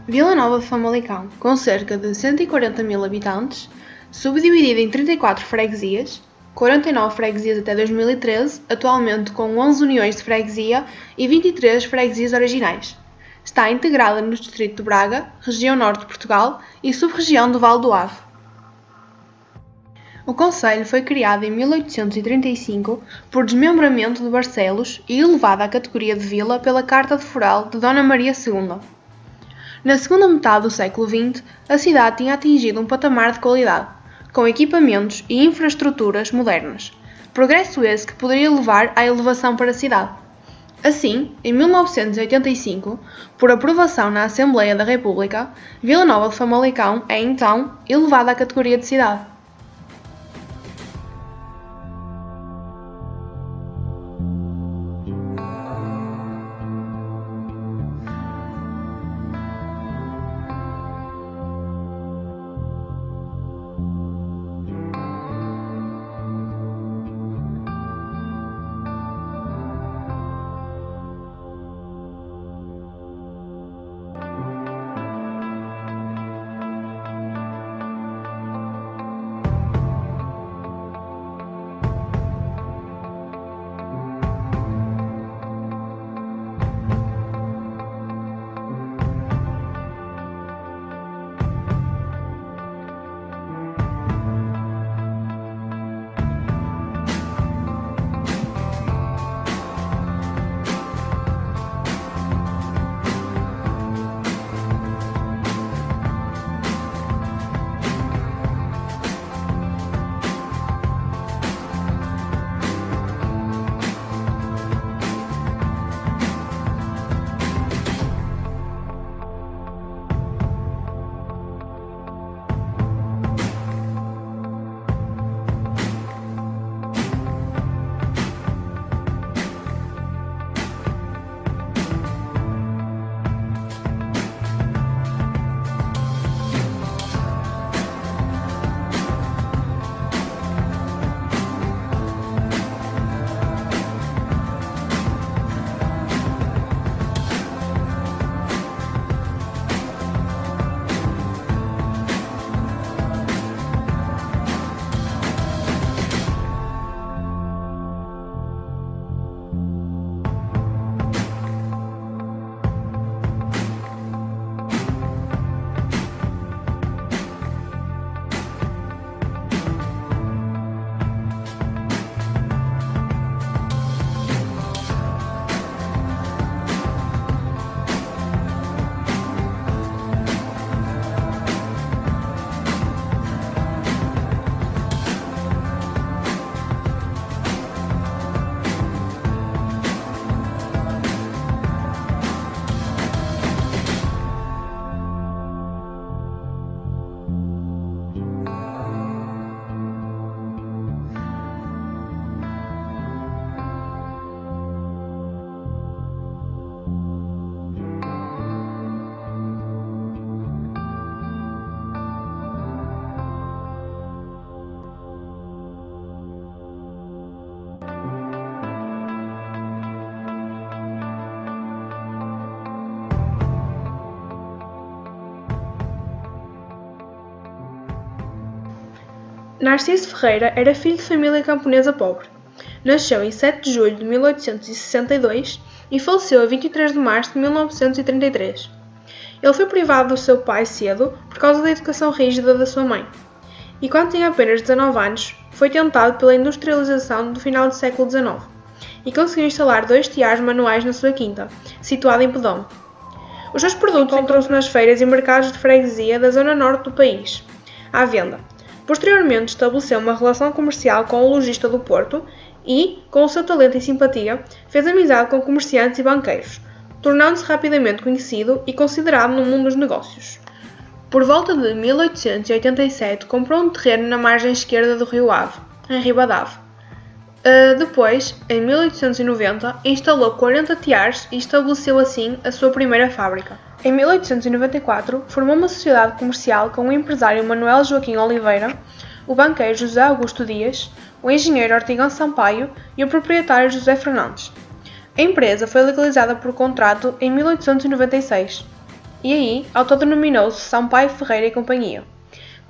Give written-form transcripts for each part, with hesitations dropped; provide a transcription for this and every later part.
Vila Nova de Famalicão, com cerca de 140 mil habitantes, subdividida em 34 freguesias, 49 freguesias até 2013, atualmente com 11 uniões de freguesia e 23 freguesias originais. Está integrada no distrito de Braga, região norte de Portugal e sub-região do Vale do Ave. O concelho foi criado em 1835 por desmembramento de Barcelos e elevado à categoria de vila pela Carta de Foral de Dona Maria II. Na segunda metade do século XX, a cidade tinha atingido um patamar de qualidade, com equipamentos e infraestruturas modernas, progresso esse que poderia levar à elevação para a cidade. Assim, em 1985, por aprovação na Assembleia da República, Vila Nova de Famalicão é então elevada à categoria de cidade. Narciso Ferreira era filho de família camponesa pobre. Nasceu em 7 de julho de 1862 e faleceu a 23 de março de 1933. Ele foi privado do seu pai cedo por causa da educação rígida da sua mãe. E quando tinha apenas 19 anos, foi tentado pela industrialização do final do século XIX e conseguiu instalar 2 teares manuais na sua quinta, situada em Pedome. Os seus produtos encontram-se nas feiras e mercados de freguesia da zona norte do país, à venda. Posteriormente estabeleceu uma relação comercial com o lojista do Porto e, com o seu talento e simpatia, fez amizade com comerciantes e banqueiros, tornando-se rapidamente conhecido e considerado no mundo dos negócios. Por volta de 1887 comprou um terreno na margem esquerda do rio Ave, em Ribadave. Depois, em 1890, instalou 40 teares e estabeleceu assim a sua primeira fábrica. Em 1894, formou uma sociedade comercial com o empresário Manuel Joaquim Oliveira, o banqueiro José Augusto Dias, o engenheiro Ortigão Sampaio e o proprietário José Fernandes. A empresa foi legalizada por contrato em 1896 e aí autodenominou-se Sampaio Ferreira e Companhia,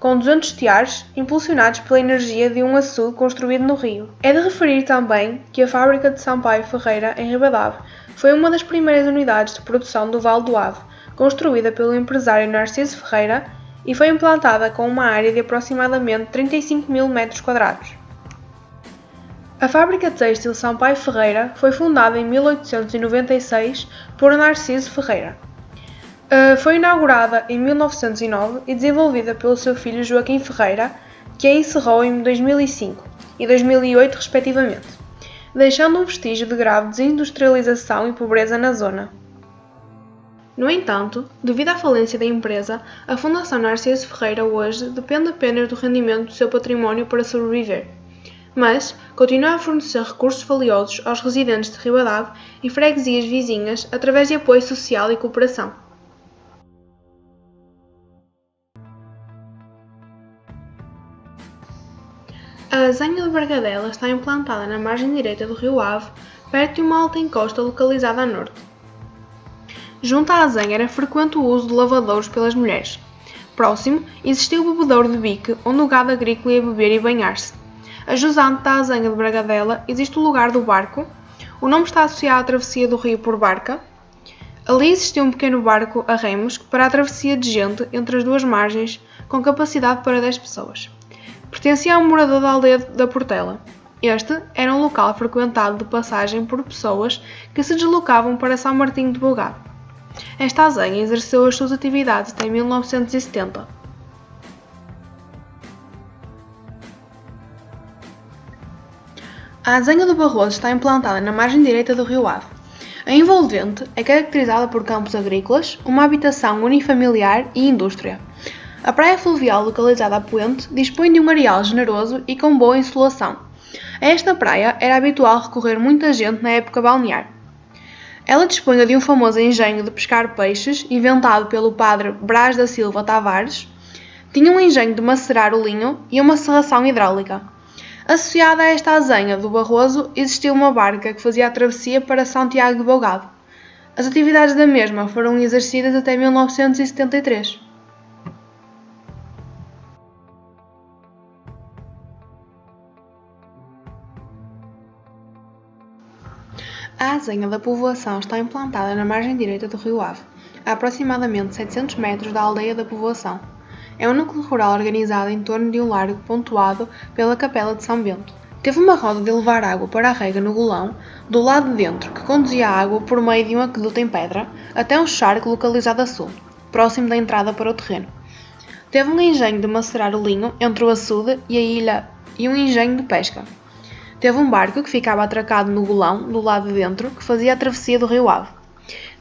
com 200 teares impulsionados pela energia de um açude construído no rio. É de referir também que a fábrica de Sampaio Ferreira, em Ribadave, foi uma das primeiras unidades de produção do Vale do Ave, construída pelo empresário Narciso Ferreira e foi implantada com uma área de aproximadamente 35.000 metros quadrados. A fábrica têxtil Sampaio Ferreira foi fundada em 1896 por Narciso Ferreira. Foi inaugurada em 1909 e desenvolvida pelo seu filho Joaquim Ferreira, que a encerrou em 2005 e 2008 respectivamente, deixando um vestígio de grave desindustrialização e pobreza na zona. No entanto, devido à falência da empresa, a Fundação Narciso Ferreira hoje depende apenas do rendimento do seu património para sobreviver, mas continua a fornecer recursos valiosos aos residentes de Ribadave e freguesias vizinhas através de apoio social e cooperação. A Azenha de Bragadela está implantada na margem direita do rio Ave, perto de uma alta encosta localizada a norte. Junto à Azenha era frequente o uso de lavadouros pelas mulheres. Próximo, existia o bebedouro de bique, onde o gado agrícola ia beber e banhar-se. A jusante da Azenha de Bragadela existe o lugar do barco. O nome está associado à travessia do rio por barca. Ali existia um pequeno barco a remos para a travessia de gente entre as duas margens, com capacidade para 10 pessoas. Pertencia a um morador da aldeia da Portela. Este era um local frequentado de passagem por pessoas que se deslocavam para São Martinho de Bogado. Esta azenha exerceu as suas atividades até 1970. A Azenha do Barroso está implantada na margem direita do rio Ave. A envolvente é caracterizada por campos agrícolas, uma habitação unifamiliar e indústria. A praia fluvial localizada a poente dispõe de um areal generoso e com boa insolação. A esta praia era habitual recorrer muita gente na época balnear. Ela dispunha de um famoso engenho de pescar peixes, inventado pelo padre Brás da Silva Tavares, tinha um engenho de macerar o linho e uma serração hidráulica. Associada a esta azenha do Barroso existia uma barca que fazia a travessia para São Tiago de Bogado. As atividades da mesma foram exercidas até 1973. A Azenha da Povoação está implantada na margem direita do rio Ave, a aproximadamente 700 metros da aldeia da Povoação. É um núcleo rural organizado em torno de um largo pontuado pela Capela de São Bento. Teve uma roda de levar água para a rega no Golão, do lado de dentro, que conduzia a água por meio de um aqueduto em pedra, até um charco localizado a sul, próximo da entrada para o terreno. Teve um engenho de macerar o linho entre o açude e a ilha e um engenho de pesca. Teve um barco que ficava atracado no Golão, do lado de dentro, que fazia a travessia do rio Ave.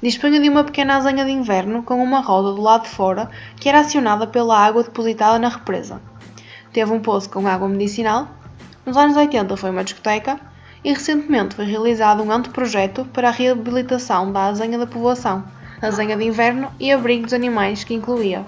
Dispunha de uma pequena azenha de inverno com uma roda do lado de fora que era acionada pela água depositada na represa. Teve um poço com água medicinal. Nos anos 80 foi uma discoteca e recentemente foi realizado um anteprojeto para a reabilitação da Azenha da Povoação, azenha de inverno e abrigo dos animais que incluía.